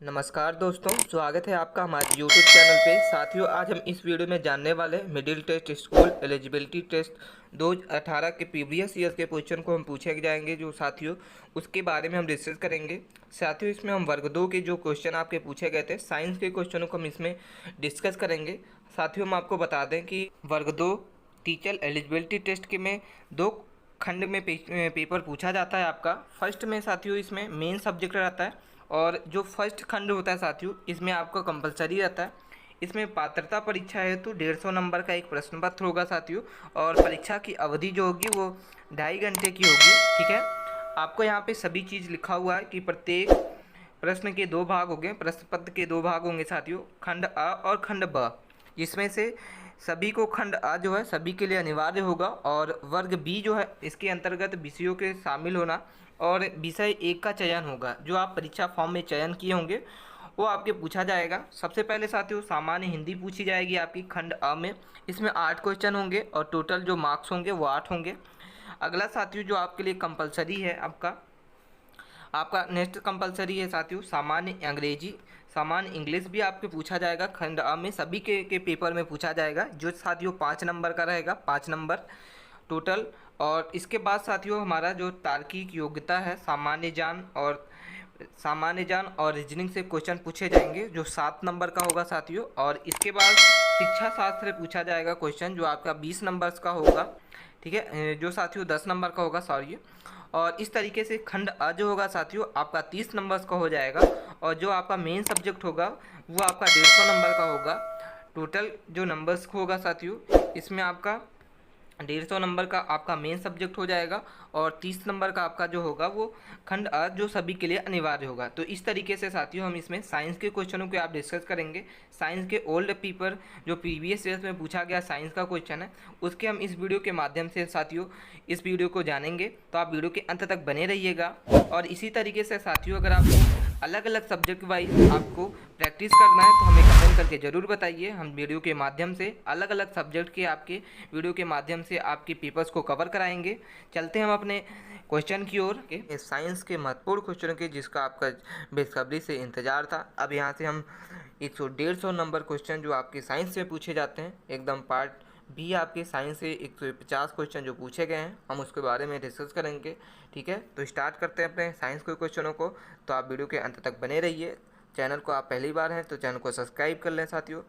नमस्कार दोस्तों, स्वागत है आपका हमारे YouTube चैनल पे। साथियों, आज हम इस वीडियो में जानने वाले middle test school eligibility test 2018 के प्रीवियस ईयर के क्वेश्चन को हम पूछे जाएंगे। जो साथियों उसके बारे में हम डिस्कस करेंगे। साथियों, इसमें हम वर्ग 2 के जो क्वेश्चन आपके पूछे गए थे साइंस के क्वेश्चनों को हम इसमें डिस्कस करेंगे। साथियों, हम आपको बता दें कि वर्ग 2 टीचर एलिजिबिलिटी टेस्ट के में 2 खंड में पेपर पूछा जाता है आपका। फर्स्ट में साथियों इसमें मेन सब्जेक्ट रहता है, और जो फर्स्ट खंड होता है साथियों इसमें आपका कंपलसरी रहता है। इसमें पात्रता परीक्षा है तो 150 नंबर का एक प्रश्न पत्र होगा साथियों, और परीक्षा की अवधि जो होगी वो 2.5 घंटे की होगी। ठीक है, आपको यहाँ पे सभी चीज़ लिखा हुआ है कि प्रत्येक प्रश्न के 2 भाग होंगे, प्रश्न पत्र के 2 भाग होंगे साथियों, खंड अ और खंड ब, जिसमें से सभी को खंड अ जो है सभी के लिए अनिवार्य होगा, और वर्ग बी जो है इसके अंतर्गत विषयों के शामिल होना और विषय एक का चयन होगा। जो आप परीक्षा फॉर्म में चयन किए होंगे वो आपके पूछा जाएगा। सबसे पहले साथियों सामान्य हिंदी पूछी जाएगी आपकी खंड अ में। इसमें 8 क्वेश्चन होंगे और टोटल जो मार्क्स होंगे वो 8 होंगे। अगला साथियों जो आपके लिए कंपलसरी है आपका नेक्स्ट कंपलसरी है साथियों सामान्य अंग्रेजी, सामान्य इंग्लिश भी आपके पूछा जाएगा। खंड अ में सभी के पेपर में पूछा जाएगा, जो साथियों 5 नंबर का रहेगा, 5 नंबर टोटल। और इसके बाद साथियों हमारा जो तार्किक योग्यता है, सामान्य ज्ञान और रीजनिंग से क्वेश्चन पूछे जाएंगे, जो 7 नंबर का होगा साथियों। और इसके बाद शिक्षा शास्त्र पूछा जाएगा क्वेश्चन, जो आपका 20 नंबर्स का होगा। ठीक है, जो साथियों 10 नंबर का होगा, सॉरी। और इस तरीके से खंड अ जो होगा साथियों आपका 30 नंबर्स का हो जाएगा, और जो आपका मेन सब्जेक्ट होगा वो आपका 150 नंबर का होगा। टोटल जो नंबर्स होगा साथियों इसमें आपका 150 नंबर का आपका मेन सब्जेक्ट हो जाएगा, और 30 नंबर का आपका जो होगा वो खंड अ जो सभी के लिए अनिवार्य होगा। तो इस तरीके से साथियों हम इसमें साइंस के क्वेश्चनों को आप डिस्कस करेंगे। साइंस के ओल्ड पेपर जो प्रीवियस ईयर्स में पूछा गया साइंस का क्वेश्चन है उसके हम इस वीडियो के माध्यम से साथियों इस वीडियो को जानेंगे। तो आप वीडियो के अंत तक बने रहिएगा। और इसी तरीके से साथियों अगर आपको अलग अलग सब्जेक्ट वाइज आपको प्रैक्टिस करना है तो हमें कमेंट करके ज़रूर बताइए। हम वीडियो के माध्यम से अलग अलग सब्जेक्ट के आपके वीडियो के माध्यम से आपके पेपर्स को कवर कराएंगे। चलते हैं हम अपने क्वेश्चन की ओर के साइंस के महत्वपूर्ण क्वेश्चन के, जिसका आपका बेसब्री से इंतजार था। अब यहाँ से हम 150 नंबर क्वेश्चन जो आपके साइंस से पूछे जाते हैं, एकदम पार्ट भी आपके साइंस से 150 क्वेश्चन जो पूछे गए हैं हम उसके बारे में डिस्कस करेंगे। ठीक है, तो स्टार्ट करते हैं अपने साइंस के क्वेश्चनों को। तो आप वीडियो के अंत तक बने रहिए। चैनल को आप पहली बार हैं तो चैनल को सब्सक्राइब कर लें साथियों।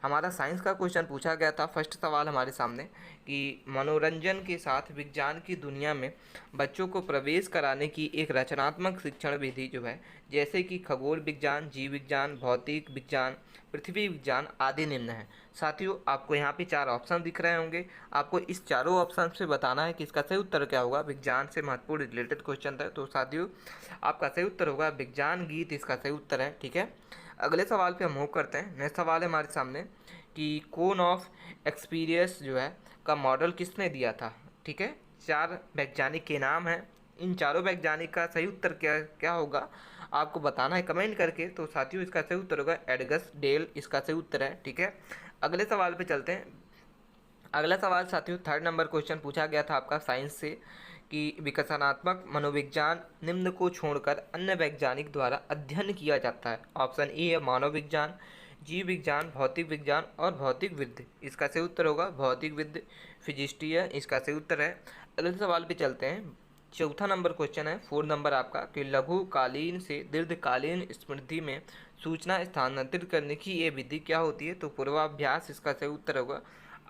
हमारा साइंस का क्वेश्चन पूछा गया था। फर्स्ट सवाल हमारे सामने कि मनोरंजन के साथ विज्ञान की दुनिया में बच्चों को प्रवेश कराने की एक रचनात्मक शिक्षण विधि जो है, जैसे कि खगोल विज्ञान, जीव विज्ञान, भौतिक विज्ञान, पृथ्वी विज्ञान आदि निम्न है। साथियों आपको यहाँ पे 4 ऑप्शन दिख रहे होंगे। आपको इस चारों ऑप्शन से बताना है कि इसका सही उत्तर क्या होगा। विज्ञान से महत्वपूर्ण रिलेटेड क्वेश्चन था, तो साथियों आपका सही उत्तर होगा विज्ञान गीत, इसका सही उत्तर है। ठीक है, अगले सवाल पे हम मूव करते हैं। नेक्स्ट सवाल है हमारे सामने कि कोन ऑफ एक्सपीरियंस जो है का मॉडल किसने दिया था। ठीक है, 4 वैज्ञानिक के नाम हैं। इन चारों वैज्ञानिक का सही उत्तर क्या क्या होगा आपको बताना है कमेंट करके। तो साथियों इसका सही उत्तर होगा एडगस डेल, इसका सही उत्तर है। ठीक है, अगले सवाल पे चलते हैं। अगला सवाल साथियों 3rd नंबर क्वेश्चन पूछा गया था आपका साइंस से कि विकसनात्मक मनोविज्ञान निम्न को छोड़कर अन्य वैज्ञानिक द्वारा अध्ययन किया जाता है। ऑप्शन ए है मानव विज्ञान, जीव विज्ञान, भौतिक विज्ञान और भौतिक विद्य, इसका सही उत्तर होगा भौतिक विद्य, फिजिस्ट्रिय, इसका सही उत्तर है। अगले सवाल पे चलते हैं। 4था नंबर क्वेश्चन है 4 नंबर आपका कि लघुकालीन से दीर्घकालीन स्मृति में सूचना स्थानांतरित करने की ये विधि क्या होती है। तो पूर्वाभ्यास इसका सही उत्तर होगा।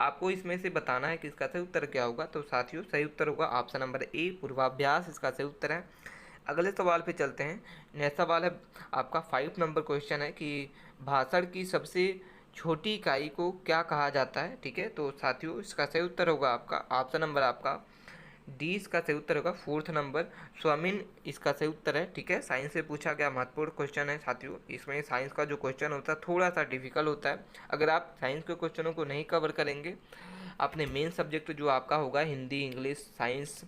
आपको इसमें से बताना है कि इसका सही उत्तर क्या होगा। तो साथियों सही उत्तर होगा ऑप्शन नंबर ए, पूर्वाभ्यास, इसका सही उत्तर है। अगले सवाल पे चलते हैं। नेक्स्ट सवाल है आपका 5 नंबर क्वेश्चन है कि भाषण की सबसे छोटी इकाई को क्या कहा जाता है। ठीक है, तो साथियों इसका सही उत्तर होगा आपका ऑप्शन नंबर आपका डी, इसका सही उत्तर होगा 4th नंबर स्वामीन, इसका सही उत्तर है। ठीक है, साइंस से पूछा गया महत्वपूर्ण क्वेश्चन है साथियों। इसमें साइंस का जो क्वेश्चन होता है थोड़ा सा डिफिकल्ट होता है। अगर आप साइंस के क्वेश्चनों को नहीं कवर करेंगे अपने मेन सब्जेक्ट जो आपका होगा हिंदी, इंग्लिश, साइंस,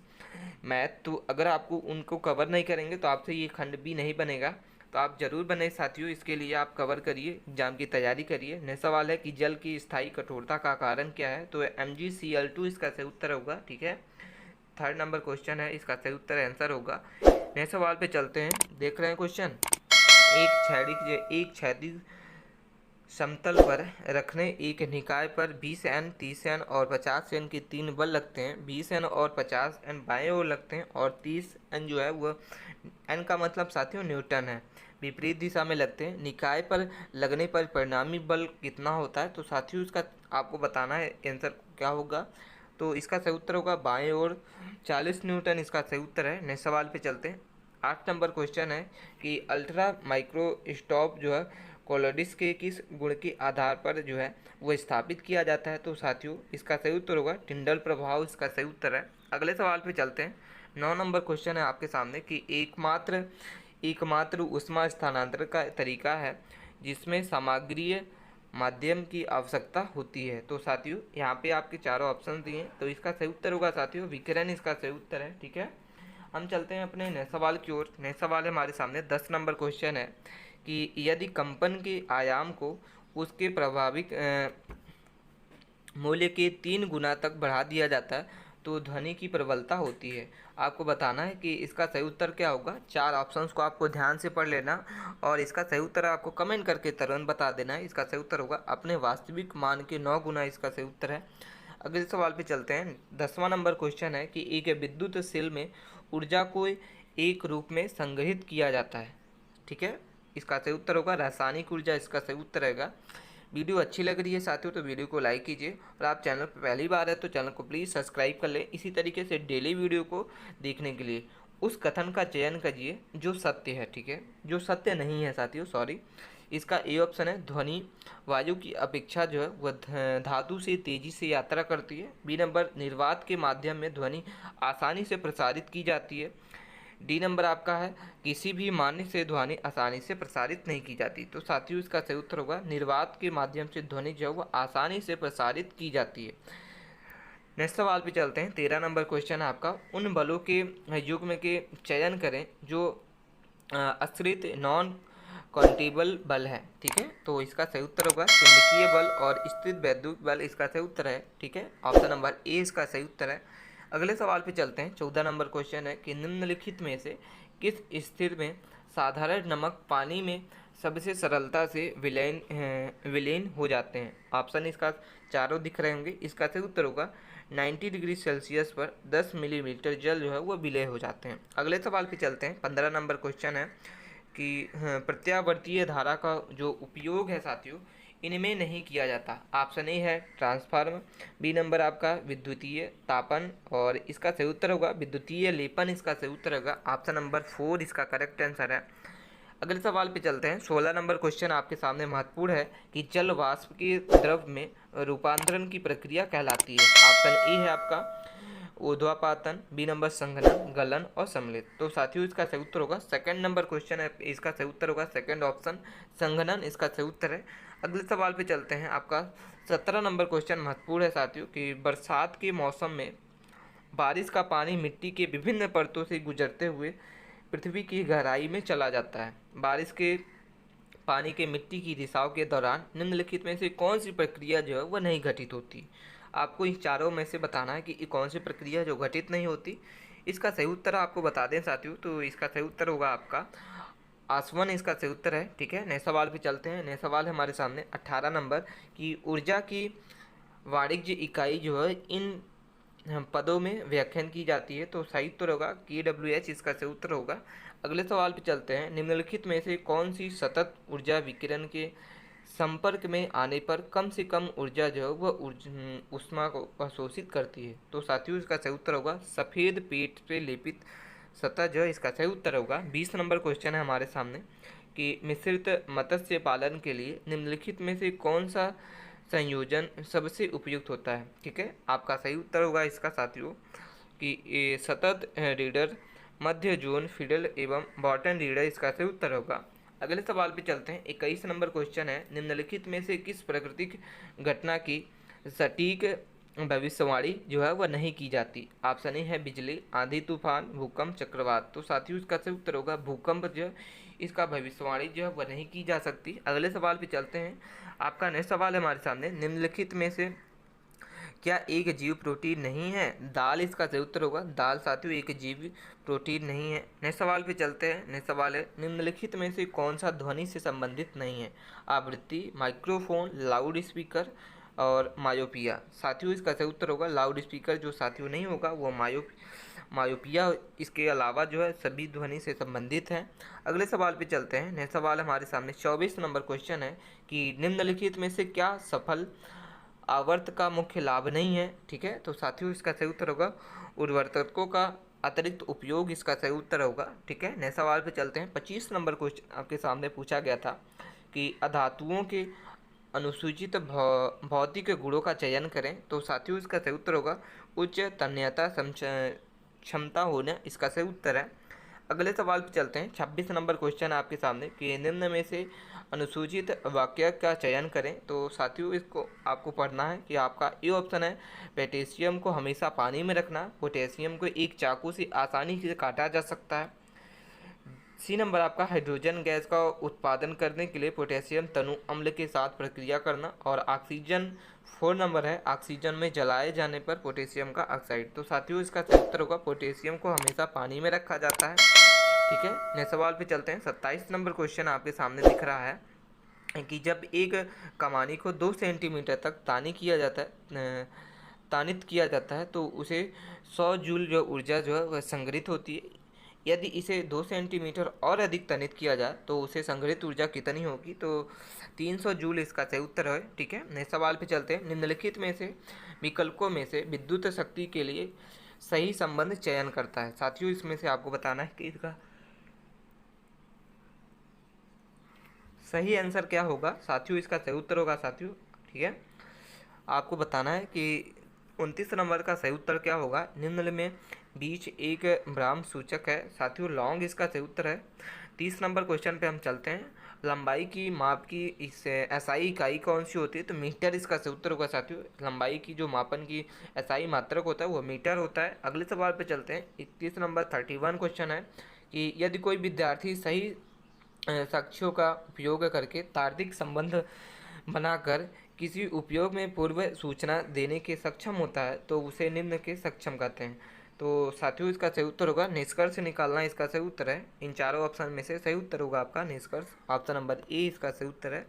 मैथ, तो अगर आपको उनको कवर नहीं करेंगे तो आपसे ये खंड भी नहीं बनेगा। तो आप जरूर बने साथियों, इसके लिए आप कवर करिए, एग्जाम की तैयारी करिए। नेक्स्ट सवाल है कि जल की स्थायी कठोरता का कारण क्या है। तो MgCl2 इसका सही उत्तर होगा। ठीक है, 3rd नंबर क्वेश्चन है, इसका सही उत्तर आंसर होगा। नेक्स्ट सवाल पे चलते हैं। देख रहे हैं क्वेश्चन एक क्षैतिज समतल पर रखने एक निकाय पर 20 एन, 30 एन और 50 एन के 3 बल लगते हैं। 20 एन और 50 एन बाएं ओर लगते हैं और 30 एन जो है वह, एन का मतलब साथियों न्यूटन है, विपरीत दिशा में लगते हैं। निकाय पर लगने पर परिणामी बल कितना होता है? तो साथियों इसका आपको बताना है, आंसर क्या होगा। तो इसका सही उत्तर होगा बाएं ओर 40 न्यूटन, इसका सही उत्तर है। नेक्स्ट सवाल पे चलते हैं। 8 नंबर क्वेश्चन है कि अल्ट्रा माइक्रोस्कोप जो है कोलोइड्स के किस गुण के आधार पर जो है वो स्थापित किया जाता है? तो साथियों इसका सही उत्तर होगा टिंडल प्रभाव, इसका सही उत्तर है। अगले सवाल पे चलते हैं। 9 नंबर क्वेश्चन है आपके सामने कि एकमात्र ऊष्मा स्थानांतरण का तरीका है जिसमें सामग्रीय माध्यम की आवश्यकता होती है। तो साथियों यहाँ पे आपके चारों ऑप्शन दिए हैं, तो इसका सही उत्तर होगा साथियों विकिरण, इसका सही उत्तर है। ठीक है, हम चलते हैं अपने नए सवाल की ओर। नए सवाल है हमारे सामने 10 नंबर क्वेश्चन है कि यदि कंपन के आयाम को उसके प्रभावित मूल्य के 3 गुना तक बढ़ा दिया जाता है तो ध्वनि की प्रबलता होती है। आपको बताना है कि इसका सही उत्तर क्या होगा। 4 ऑप्शंस को आपको ध्यान से पढ़ लेना और इसका सही उत्तर आपको कमेंट करके तुरंत बता देना है। इसका सही उत्तर होगा अपने वास्तविक मान के 9 गुना, इसका सही उत्तर है। अगले सवाल पे चलते हैं। 10वां नंबर क्वेश्चन है कि एक विद्युत सेल में ऊर्जा को एक रूप में संग्रहित किया जाता है। ठीक है, इसका सही उत्तर होगा रासायनिक ऊर्जा, इसका सही उत्तर रहेगा। वीडियो अच्छी लग रही है साथियों तो वीडियो को लाइक कीजिए और आप चैनल पर पहली बार है तो चैनल को प्लीज़ सब्सक्राइब कर लें। इसी तरीके से डेली वीडियो को देखने के लिए उस कथन का चयन कीजिए जो सत्य है। ठीक है, जो सत्य नहीं है साथियों, सॉरी। इसका ए ऑप्शन है ध्वनि वायु की अपेक्षा जो है वह धातु से तेजी से यात्रा करती है। बी नंबर निर्वात के माध्यम में ध्वनि आसानी से प्रसारित की जाती है। डी नंबर आपका है किसी भी मान्य से ध्वनि आसानी से प्रसारित नहीं की जाती। तो साथियों इसका सही उत्तर होगा निर्वात के माध्यम से ध्वनि जो है वह आसानी से प्रसारित की जाती है। नेक्स्ट सवाल पे चलते हैं। 13 नंबर क्वेश्चन है आपका, उन बलों के युग्म के चयन करें जो आश्रित नॉन काउंटेबल बल है। ठीक है, तो इसका सही उत्तर होगा चुंबकीय बल और स्थिर वैद्युत बल, इसका सही उत्तर है। ठीक है, ऑप्शन नंबर ए इसका सही उत्तर है। अगले सवाल पे चलते हैं। 14 नंबर क्वेश्चन है कि निम्नलिखित में से किस स्थिति में साधारण नमक पानी में सबसे सरलता से विलीन हो जाते हैं? ऑप्शन इसका चारों दिख रहे होंगे, इसका सही उत्तर होगा 90 डिग्री सेल्सियस पर 10 मिलीमीटर जल जो है वो विलय हो जाते हैं। अगले सवाल पे चलते हैं। 15 नंबर क्वेश्चन है कि प्रत्यावर्तीय धारा का जो उपयोग है साथियों इनमें नहीं किया जाता। ऑप्शन ए है ट्रांसफार्म, बी नंबर आपका विद्युतीय तापन और इसका सही उत्तर होगा विद्युतीय लेपन, इसका सही उत्तर होगा ऑप्शन नंबर 4, इसका करेक्ट आंसर है। अगले सवाल पे चलते हैं। 16 नंबर क्वेश्चन आपके सामने महत्वपूर्ण है कि जल वाष्प के द्रव में रूपांतरण की प्रक्रिया कहलाती है। ऑप्शन ए है आपका ऊर्ध्वापातन, बी नंबर संघनन, गलन और सम्मिलित। तो साथियों इसका सही उत्तर होगा सेकंड नंबर क्वेश्चन है, इसका सही उत्तर होगा सेकंड ऑप्शन संघनन, इसका सही उत्तर है। अगले सवाल पे चलते हैं। आपका 17 नंबर क्वेश्चन महत्वपूर्ण है साथियों कि बरसात के मौसम में बारिश का पानी मिट्टी के विभिन्न परतों से गुजरते हुए पृथ्वी की गहराई में चला जाता है। बारिश के पानी के मिट्टी की दिशाओं के दौरान निम्नलिखित में से कौन सी प्रक्रिया जो है वह नहीं घटित होती? आपको इन चारों में से बताना है कि कौन सी प्रक्रिया जो घटित नहीं होती। इसका सही उत्तर आपको बता दें साथियों, तो इसका सही उत्तर होगा आपका आसवन, इसका सही उत्तर है। ठीक है, नए सवाल पे चलते हैं। नए सवाल है हमारे सामने 18 नंबर की ऊर्जा की वाणिज्य इकाई जो है इन पदों में व्याख्यान की जाती है। तो सही उत्तर होगा KWH, इसका सही उत्तर होगा। अगले सवाल पे चलते हैं। निम्नलिखित में से कौन सी सतत ऊर्जा विकिरण के संपर्क में आने पर कम से कम ऊर्जा जो है वह ऊष्मा को अवशोषित करती है? तो साथियों इसका सही उत्तर होगा सफ़ेद पेट पे लेपित सतह जो है, इसका सही उत्तर होगा। 20 नंबर क्वेश्चन है हमारे सामने कि मिश्रित मत्स्य पालन के लिए निम्नलिखित में से कौन सा संयोजन सबसे उपयुक्त होता है? ठीक है, आपका सही उत्तर होगा इसका साथियों कि सतत रीडर, मध्य जोन फीडल एवं बॉटम रीडर, इसका सही उत्तर होगा। अगले सवाल पे चलते हैं। 21 नंबर क्वेश्चन है निम्नलिखित में से किस प्राकृतिक घटना की सटीक भविष्यवाणी जो है वह नहीं की जाती? ऑप्शन ए है बिजली, आंधी तूफान, भूकंप, चक्रवात। तो साथियों इसका सही उत्तर होगा भूकंप, जो इसका भविष्यवाणी जो है वह नहीं की जा सकती। अगले सवाल पे चलते हैं। आपका नेक्स्ट सवाल है हमारे सामने निम्नलिखित में से क्या एक जीव प्रोटीन नहीं है? दाल इसका सही उत्तर होगा। दाल साथियों एक जीव प्रोटीन नहीं है। नेक्स्ट सवाल पे चलते हैं। नेक्स्ट सवाल है, निम्नलिखित में से कौन सा ध्वनि से संबंधित नहीं है? आवृत्ति, माइक्रोफोन, लाउड स्पीकर और मायोपिया। साथियों इसका सही उत्तर होगा लाउड स्पीकर। जो साथियों नहीं होगा वो मायोपिया। इसके अलावा जो है सभी ध्वनि से संबंधित हैं। अगले सवाल पे चलते हैं। नेक्स्ट सवाल हमारे सामने 24 नंबर क्वेश्चन है कि निम्नलिखित में से क्या सफल आवर्त का मुख्य लाभ नहीं है? ठीक है, तो साथियों इसका सही उत्तर होगा उर्वरकों का अतिरिक्त उपयोग इसका सही उत्तर होगा। ठीक है, नए सवाल पे चलते हैं। 25 नंबर क्वेश्चन आपके सामने पूछा गया था कि अधातुओं के अनुसूचित भौतिक गुणों का चयन करें। तो साथियों इसका सही उत्तर होगा उच्च तन्यता क्षमता होना इसका सही उत्तर है। अगले सवाल पे चलते हैं। 26 नंबर क्वेश्चन आपके सामने कि निम्न में से अनुसूचित वाक्य का चयन करें। तो साथियों इसको आपको पढ़ना है कि आपका ए ऑप्शन है पोटेशियम को हमेशा पानी में रखना। पोटेशियम को एक चाकू से आसानी से काटा जा सकता है। सी नंबर आपका हाइड्रोजन गैस का उत्पादन करने के लिए पोटेशियम तनु अम्ल के साथ प्रक्रिया करना। और ऑक्सीजन 4 नंबर है ऑक्सीजन में जलाए जाने पर पोटेशियम का ऑक्साइड। तो साथियों इसका सही उत्तर होगा पोटेशियम को हमेशा पानी में रखा जाता है। ठीक है, नेक्स्ट सवाल पे चलते हैं। 27 नंबर क्वेश्चन आपके सामने दिख रहा है कि जब एक कमानी को 2 सेंटीमीटर तक तानित किया जाता है तो उसे 100 जूल जो ऊर्जा जो है वह संग्रहित होती है। यदि इसे 2 सेंटीमीटर और अधिक तनित किया जाए तो उसे संग्रहित ऊर्जा कितनी होगी? तो 300 जूल इसका सही उत्तर है। ठीक है, नेक्स्ट सवाल पे चलते हैं। निम्नलिखित में से विकल्पों में से विद्युत शक्ति के लिए सही संबंध चयन करता है। साथियों इसमें से आपको बताना है कि इसका सही आंसर क्या होगा। साथियों इसका सही उत्तर होगा साथियों, ठीक है, आपको बताना है कि 29 नंबर का सही उत्तर क्या होगा। निम्न में बीच एक भ्राम सूचक है। साथियों लॉन्ग इसका सही उत्तर है। 30 नंबर क्वेश्चन पे हम चलते हैं। लंबाई की माप की इस एसआई इकाई कौन सी होती है? तो मीटर इसका सही उत्तर होगा साथियों। लंबाई की जो मापन की एसआई मात्रक होता है वो मीटर होता है। अगले सवाल पे चलते हैं। 31 नंबर 31 क्वेश्चन है कि यदि कोई विद्यार्थी सही साक्ष्यों का उपयोग करके तार्किक संबंध बनाकर किसी उपयोग में पूर्व सूचना देने के सक्षम होता है तो उसे निम्न के सक्षम कहते हैं। तो साथियों इसका सही उत्तर होगा निष्कर्ष निकालना इसका सही उत्तर है। इन चारों ऑप्शन में से सही उत्तर होगा आपका निष्कर्ष। ऑप्शन नंबर ए इसका सही उत्तर है।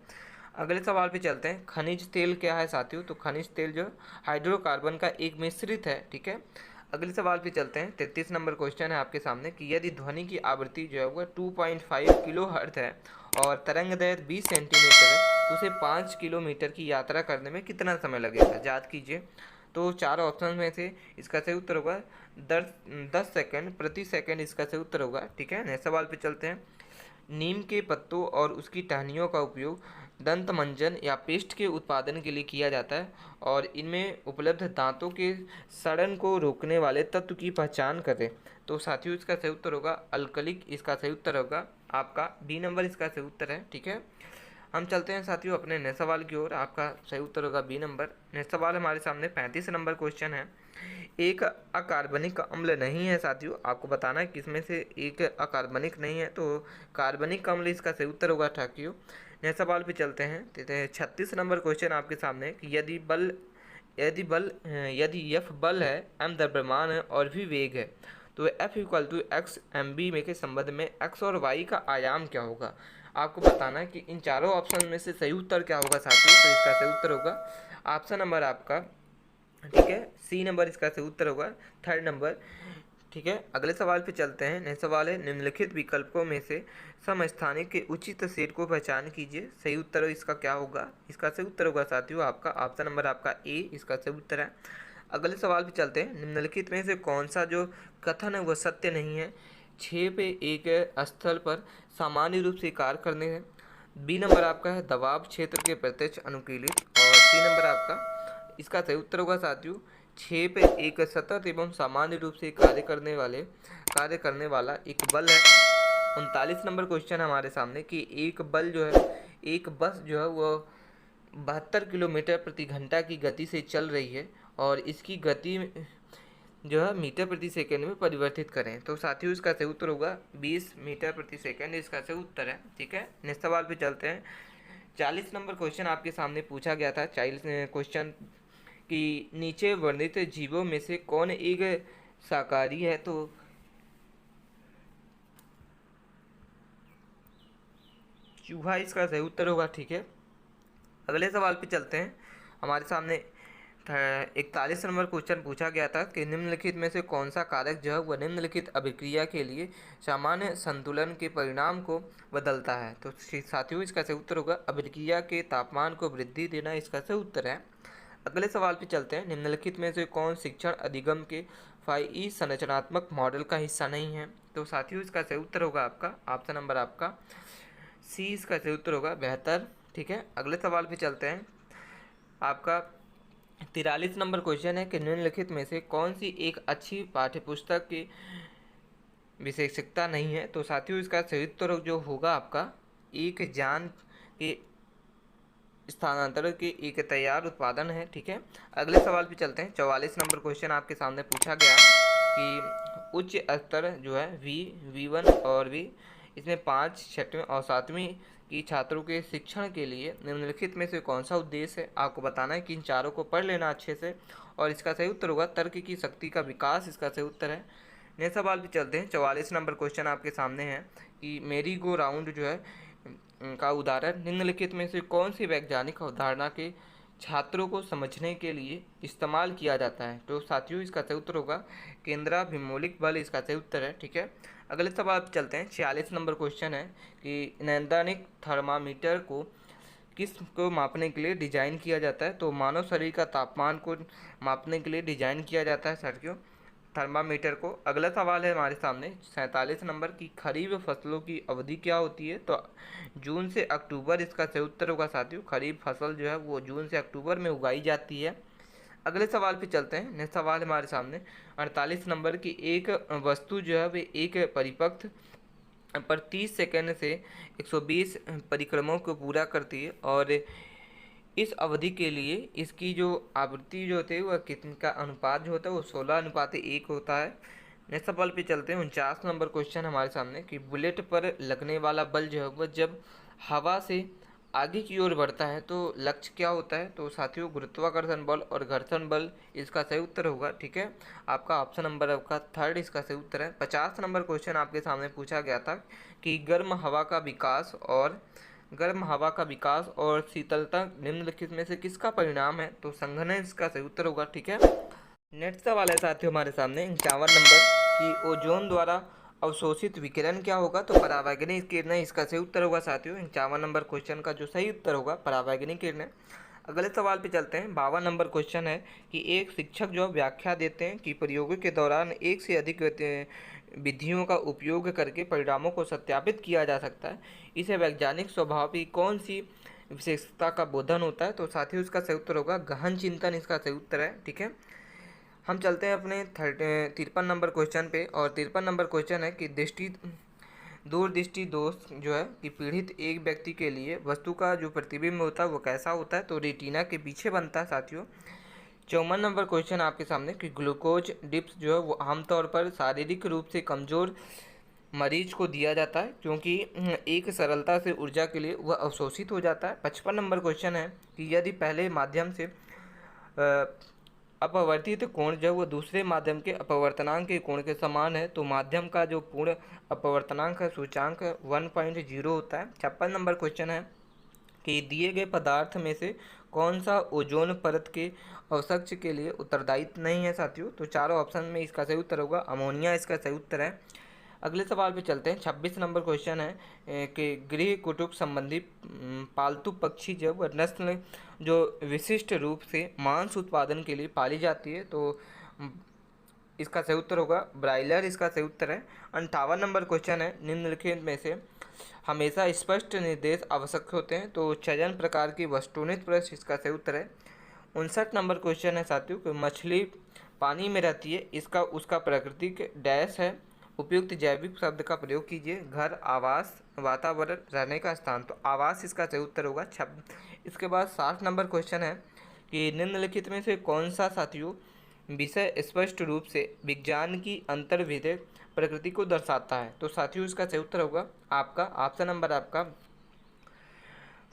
अगले सवाल पे चलते हैं। खनिज तेल क्या है साथियों? तो खनिज तेल जो हाइड्रोकार्बन का एक मिश्रित है। ठीक है, अगले सवाल पे चलते हैं। 33 नंबर क्वेश्चन है आपके सामने कि यदि ध्वनि की आवृत्ति जो है वह 2.5 किलो हर्ट्ज है और तरंग दैर्घ्य 20 सेंटीमीटर है तो उसे 5 किलोमीटर की यात्रा करने में कितना समय लगेगा? याद कीजिए। तो चार ऑप्शन में से इसका सही उत्तर होगा 10 सेकंड प्रति सेकंड इसका सही उत्तर होगा। ठीक है, नेक्स्ट सवाल पे चलते हैं। नीम के पत्तों और उसकी टहनियों का उपयोग दंत मंजन या पेस्ट के उत्पादन के लिए किया जाता है और इनमें उपलब्ध दांतों के सड़न को रोकने वाले तत्व की पहचान करें। तो साथियों इसका सही उत्तर होगा अल्कलिक इसका सही उत्तर होगा आपका बी नंबर इसका सही उत्तर है। ठीक है, हम चलते हैं साथियों अपने नए सवाल की ओर। आपका सही उत्तर होगा बी नंबर। नेक्स्ट सवाल हमारे सामने 35 नंबर क्वेश्चन है। एक अकार्बनिक अम्ल नहीं है साथियों, आपको बताना है किसमें से एक अकार्बनिक नहीं है। तो कार्बनिक अम्ल इसका सही उत्तर होगा साथियों। नेक्स्ट सवाल पे चलते हैं। 36 नंबर क्वेश्चन आपके सामने कि यदि एफ बल है, एम द्रव्यमान है और भी वेग है तो F equal to X M B में के संबंध में एक्स और वाई का आयाम क्या होगा? आपको बताना है कि इन चारों ऑप्शन में से सही उत्तर क्या होगा साथियों। तो इसका सही उत्तर होगा ऑप्शन नंबर आपका, ठीक है, सी नंबर इसका सही उत्तर होगा, थर्ड नंबर। ठीक है, अगले सवाल पे चलते हैं। नेक्स्ट सवाल है निम्नलिखित विकल्पों में से समस्थानिक के उचित सेट को पहचान कीजिए। सही उत्तर इसका क्या होगा? इसका सही उत्तर होगा साथियों आपका ऑप्शन नंबर आपका ए इसका सही उत्तर है। अगले सवाल पे चलते हैं। निम्नलिखित में से कौन सा जो कथन है वह सत्य नहीं है? 6 पे एक स्थल पर सामान्य रूप से कार्य करने हैं। बी नंबर आपका है दबाव क्षेत्र के प्रत्यक्ष अनुकूलित। और सी नंबर आपका इसका सही उत्तर होगा साथियों 6 पे एक सतत एवं सामान्य रूप से कार्य करने वाला एक बल है। 39 नंबर क्वेश्चन हमारे सामने कि एक बस जो है वो 72 किलोमीटर प्रति घंटा की गति से चल रही है और इसकी गति जो है मीटर प्रति सेकंड में परिवर्तित करें। तो साथियों इसका सही उत्तर होगा 20 मीटर प्रति सेकंड इसका सही उत्तर है। ठीक है, नेक्स्ट सवाल पे चलते हैं। 40 नंबर क्वेश्चन आपके सामने पूछा गया था। 40 क्वेश्चन कि नीचे वर्णित जीवों में से कौन एक शाकाहारी है? तो चूहा इसका सही उत्तर होगा। ठीक है, अगले सवाल पे चलते हैं। हमारे सामने 41 नंबर क्वेश्चन पूछा गया था कि निम्नलिखित में से कौन सा कारक जो है वह निम्नलिखित अभिक्रिया के लिए सामान्य संतुलन के परिणाम को बदलता है? तो साथियों इसका सही उत्तर होगा अभिक्रिया के तापमान को वृद्धि देना, इसका सही उत्तर है। अगले सवाल पे चलते हैं। निम्नलिखित में से कौन शिक्षण अधिगम के फाई संरचनात्मक मॉडल का हिस्सा नहीं है? तो साथियों इसका सही उत्तर होगा आपका ऑप्शन नंबर आपका सी, इसका सही उत्तर होगा बेहतर। ठीक है, अगले सवाल पे चलते हैं। आपका 43 नंबर क्वेश्चन है कि निम्नलिखित में से कौन सी एक अच्छी पाठ्यपुस्तक की विशेषता नहीं है? तो साथियों इसका सही उत्तर जो होगा आपका एक ज्ञान के स्थानांतरण की एक तैयार उत्पादन है। ठीक है, अगले सवाल पे चलते हैं। 44 नंबर क्वेश्चन आपके सामने पूछा गया कि उच्च स्तर जो है V1 और V, इसमें 5, 6वीं और 7वीं की छात्रों के शिक्षण के लिए निम्नलिखित में से कौन सा उद्देश्य है? आपको बताना है कि इन चारों को पढ़ लेना अच्छे से, और इसका सही उत्तर होगा तर्क की शक्ति का विकास, इसका सही उत्तर है। नए सवाल पे चलते हैं। 44 नंबर क्वेश्चन आपके सामने है कि मेरी गो राउंड जो है का उदाहरण निम्नलिखित में से कौन सी वैज्ञानिक अवधारणा के छात्रों को समझने के लिए इस्तेमाल किया जाता है? तो साथियों इसका सही उत्तर होगा केंद्राभिमूलिक बल, इसका सही उत्तर है। ठीक है, अगले सवाल पर चलते हैं। 46 नंबर क्वेश्चन है कि नैदानिक थर्मामीटर को किस को मापने के लिए डिजाइन किया जाता है? तो मानव शरीर का तापमान को मापने के लिए डिजाइन किया जाता है साथियों थर्मामीटर को। अगला सवाल है हमारे सामने 47 नंबर की खरीफ फसलों की अवधि क्या होती है? तो जून से अक्टूबर, इसका सही उत्तर होगा साथियों खरीफ फसल जो है वो जून से अक्टूबर में उगाई जाती है। अगले सवाल पे चलते हैं। नेक्स्ट सवाल हमारे सामने 48 नंबर की एक वस्तु जो है वे एक परिपथ पर 30 सेकंड से 120 परिक्रमों को पूरा करती है, और इस अवधि के लिए इसकी जो आवृत्ति जो होती है वह कितने का अनुपात जो होता है वो 16:1 होता है। नेक्स्ट सवाल पे चलते हैं। 49 नंबर क्वेश्चन हमारे सामने कि बुलेट पर लगने वाला बल जो है वह जब हवा से आगे की ओर बढ़ता है तो लक्ष्य क्या होता है? तो साथियों गुरुत्वाकर्षण बल और घर्षण बल, इसका सही उत्तर होगा। ठीक है, आपका ऑप्शन नंबर आपका थर्ड इसका सही उत्तर है। 50 नंबर क्वेश्चन आपके सामने पूछा गया था कि गर्म हवा का विकास और शीतलता निम्नलिखित में से किसका परिणाम है? तो संघनन, इसका सही उत्तर होगा। ठीक है, नेक्स्ट सवाल है साथियों हमारे सामने 51 नंबर की ओजोन द्वारा अवशोषित विकिरण क्या होगा? तो परावैंगनी किरणें, इसका सही उत्तर होगा साथियों 51 नंबर क्वेश्चन का जो सही उत्तर होगा परावैंगनी किरणें। अगले सवाल पे चलते हैं। 52 नंबर क्वेश्चन है कि एक शिक्षक जो व्याख्या देते हैं कि प्रयोगों के दौरान एक से अधिक विधियों का उपयोग करके परिणामों को सत्यापित किया जा सकता है, इसे वैज्ञानिक स्वभाव की कौन सी विशेषता का बोधन होता है? तो साथियों इसका सही उत्तर होगा गहन चिंतन, इसका सही उत्तर है। ठीक है, हम चलते हैं अपने 53 नंबर क्वेश्चन पे, और 53 नंबर क्वेश्चन है कि दूरदृष्टि दोष जो है कि पीड़ित एक व्यक्ति के लिए वस्तु का जो प्रतिबिंब होता है वो कैसा होता है? तो रेटिना के पीछे बनता है साथियों। 54 नंबर क्वेश्चन आपके सामने कि ग्लूकोज डिप्स जो है वो आमतौर पर शारीरिक रूप से कमज़ोर मरीज को दिया जाता है क्योंकि एक सरलता से ऊर्जा के लिए वह अवशोषित हो जाता है। 55 नंबर क्वेश्चन है कि यदि पहले माध्यम से अपवर्तित कोण जब वह दूसरे माध्यम के अपवर्तनांक के कोण के समान है तो माध्यम का जो पूर्ण अपवर्तनांक है सूचांक 1.0 होता है। 56 नंबर क्वेश्चन है कि दिए गए पदार्थ में से कौन सा ओजोन परत के अवशक्ष के लिए उत्तरदायी नहीं है साथियों? तो चारों ऑप्शन में इसका सही उत्तर होगा अमोनिया, इसका सही उत्तर है। अगले सवाल पे चलते हैं। 26 नंबर क्वेश्चन है कि गृह कुटुंब संबंधी पालतू पक्षी जब नस्ल जो विशिष्ट रूप से मांस उत्पादन के लिए पाली जाती है तो इसका सही उत्तर होगा ब्रायलर, इसका सही उत्तर है। 58 नंबर क्वेश्चन है निम्नलिखित में से हमेशा स्पष्ट निर्देश आवश्यक होते हैं, तो चयन प्रकार की वस्तुनिष्ठ प्रश्न, इसका सही उत्तर है। 59 नंबर क्वेश्चन है साथियों कि मछली पानी में रहती है, इसका उसका प्राकृतिक डैश है, उपयुक्त जैविक शब्द का प्रयोग कीजिए। घर, आवास, वातावरण, रहने का स्थान, तो आवास इसका सही उत्तर होगा। इसके बाद 60 नंबर क्वेश्चन है कि निम्नलिखित में से कौन सा साथियों विषय स्पष्ट रूप से विज्ञान की अंतर्विधेय प्रकृति को दर्शाता है? तो साथियों इसका सही उत्तर होगा आपका ऑप्शन नंबर आपका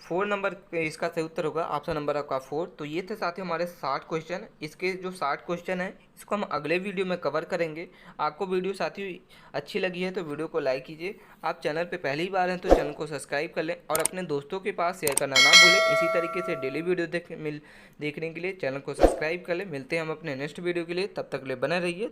4 नंबर इसका सही उत्तर होगा, ऑप्शन नंबर आपका 4। तो ये थे साथियों हमारे 60 क्वेश्चन। इसके जो 60 क्वेश्चन हैं इसको हम अगले वीडियो में कवर करेंगे। आपको वीडियो साथियों अच्छी लगी है तो वीडियो को लाइक कीजिए। आप चैनल पे पहली बार हैं तो चैनल को सब्सक्राइब कर लें और अपने दोस्तों के पास शेयर करना ना भूलें। इसी तरीके से डेली वीडियो देखने के लिए चैनल को सब्सक्राइब कर लें। मिलते हैं हम अपने नेक्स्ट वीडियो के लिए, तब तक के लिए बने रहिए।